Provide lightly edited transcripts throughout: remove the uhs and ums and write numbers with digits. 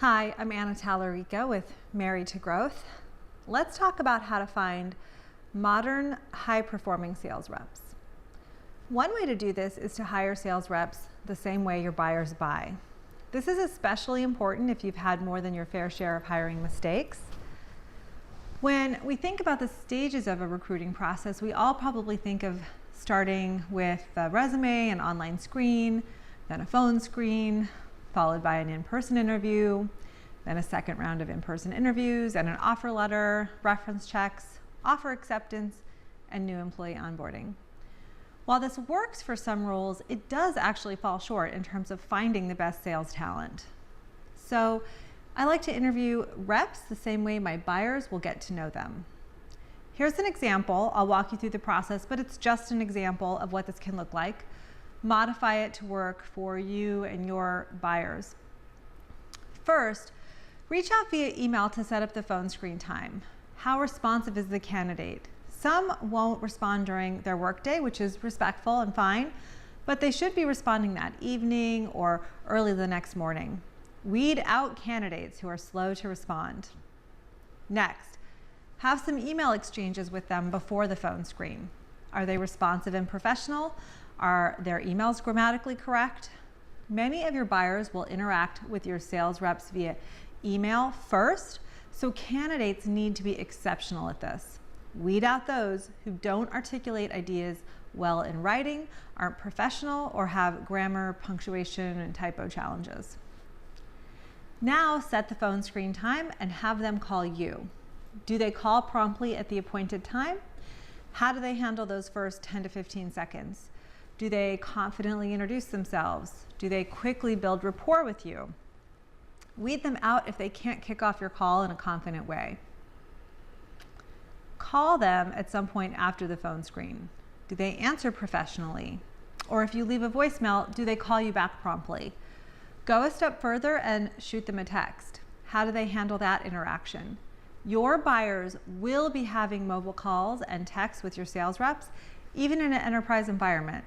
Hi, I'm Anna Talerico with Married to Growth. Let's talk about how to find modern, high-performing sales reps. One way to do this is to hire sales reps the same way your buyers buy. This is especially important if you've had more than your fair share of hiring mistakes. When we think about the stages of a recruiting process, we all probably think of starting with a resume, an online screen, then a phone screen, followed by an in-person interview, then a second round of in-person interviews, and an offer letter, reference checks, offer acceptance, and new employee onboarding. While this works for some roles, it does actually fall short in terms of finding the best sales talent. So I like to interview reps the same way my buyers will get to know them. Here's an example. I'll walk you through the process, but it's just an example of what this can look like. Modify it to work for you and your buyers. First, reach out via email to set up the phone screen time. How responsive is the candidate? Some won't respond during their workday, which is respectful and fine, but they should be responding that evening or early the next morning. Weed out candidates who are slow to respond. Next, have some email exchanges with them before the phone screen. Are they responsive and professional? Are their emails grammatically correct? Many of your buyers will interact with your sales reps via email first, so candidates need to be exceptional at this. Weed out those who don't articulate ideas well in writing, aren't professional, or have grammar, punctuation, and typo challenges. Now set the phone screen time and have them call you. Do they call promptly at the appointed time? How do they handle those first 10 to 15 seconds? Do they confidently introduce themselves? Do they quickly build rapport with you? Weed them out if they can't kick off your call in a confident way. Call them at some point after the phone screen. Do they answer professionally? Or if you leave a voicemail, do they call you back promptly? Go a step further and shoot them a text. How do they handle that interaction? Your buyers will be having mobile calls and texts with your sales reps, even in an enterprise environment.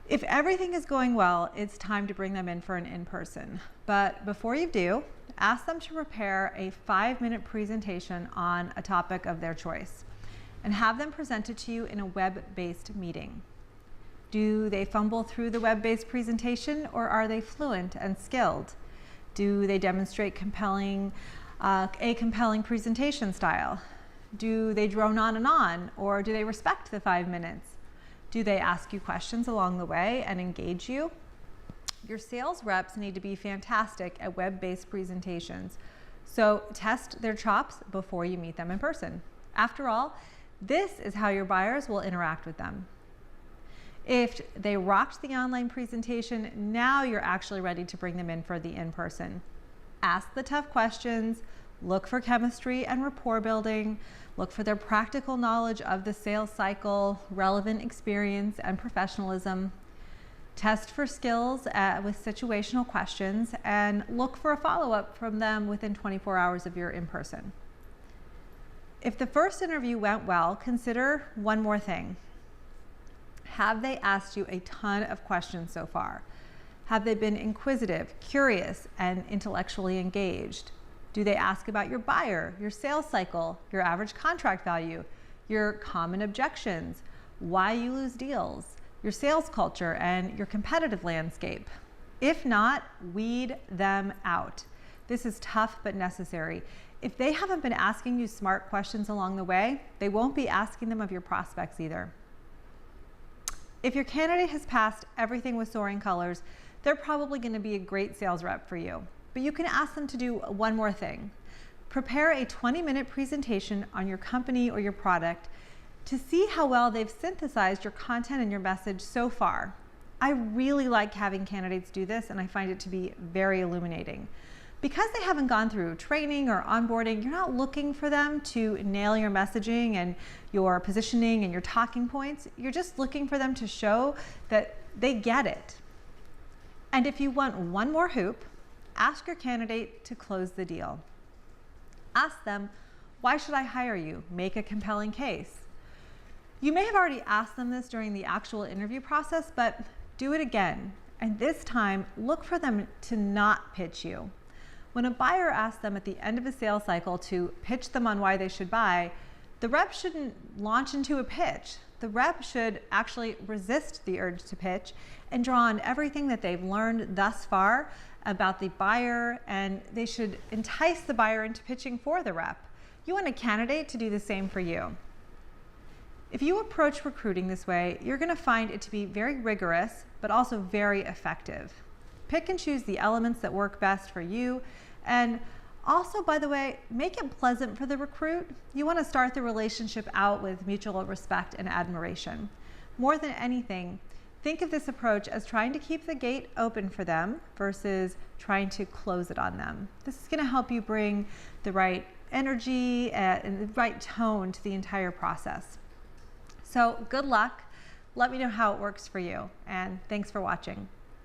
If everything is going well, it's time to bring them in for an in-person. But before you do, ask them to prepare a 5-minute presentation on a topic of their choice and have them present it to you in a web-based meeting. Do they fumble through the web-based presentation, or are they fluent and skilled? Do they demonstrate a compelling presentation style? Do they drone on, or do they respect the 5 minutes? Do they ask you questions along the way and engage you? Your sales reps need to be fantastic at web-based presentations, so test their chops before you meet them in person. After all, this is how your buyers will interact with them. If they rocked the online presentation, now you're actually ready to bring them in for the in-person. Ask the tough questions, look for chemistry and rapport building, look for their practical knowledge of the sales cycle, relevant experience, and professionalism. Test for skills with situational questions, and look for a follow-up from them within 24 hours of your in-person. If the first interview went well, consider one more thing. Have they asked you a ton of questions so far? Have they been inquisitive, curious, and intellectually engaged? Do they ask about your buyer, your sales cycle, your average contract value, your common objections, why you lose deals, your sales culture, and your competitive landscape? If not, weed them out. This is tough but necessary. If they haven't been asking you smart questions along the way, they won't be asking them of your prospects either. If your candidate has passed everything with soaring colors, they're probably going to be a great sales rep for you. But you can ask them to do one more thing. Prepare a 20-minute presentation on your company or your product to see how well they've synthesized your content and your message so far. I really like having candidates do this, and I find it to be very illuminating. Because they haven't gone through training or onboarding, you're not looking for them to nail your messaging and your positioning and your talking points. You're just looking for them to show that they get it. And if you want one more hoop, ask your candidate to close the deal. Ask them, why should I hire you? Make a compelling case. You may have already asked them this during the actual interview process, but do it again. And this time, look for them to not pitch you. When a buyer asks them at the end of a sales cycle to pitch them on why they should buy, the rep shouldn't launch into a pitch. The rep should actually resist the urge to pitch and draw on everything that they've learned thus far about the buyer, and they should entice the buyer into pitching for the rep. You want a candidate to do the same for you. If you approach recruiting this way, you're going to find it to be very rigorous, but also very effective. Pick and choose the elements that work best for you, and also, by the way, make it pleasant for the recruit. You want to start the relationship out with mutual respect and admiration. More than anything, think of this approach as trying to keep the gate open for them versus trying to close it on them. This is going to help you bring the right energy and the right tone to the entire process. So good luck. Let me know how it works for you, and thanks for watching.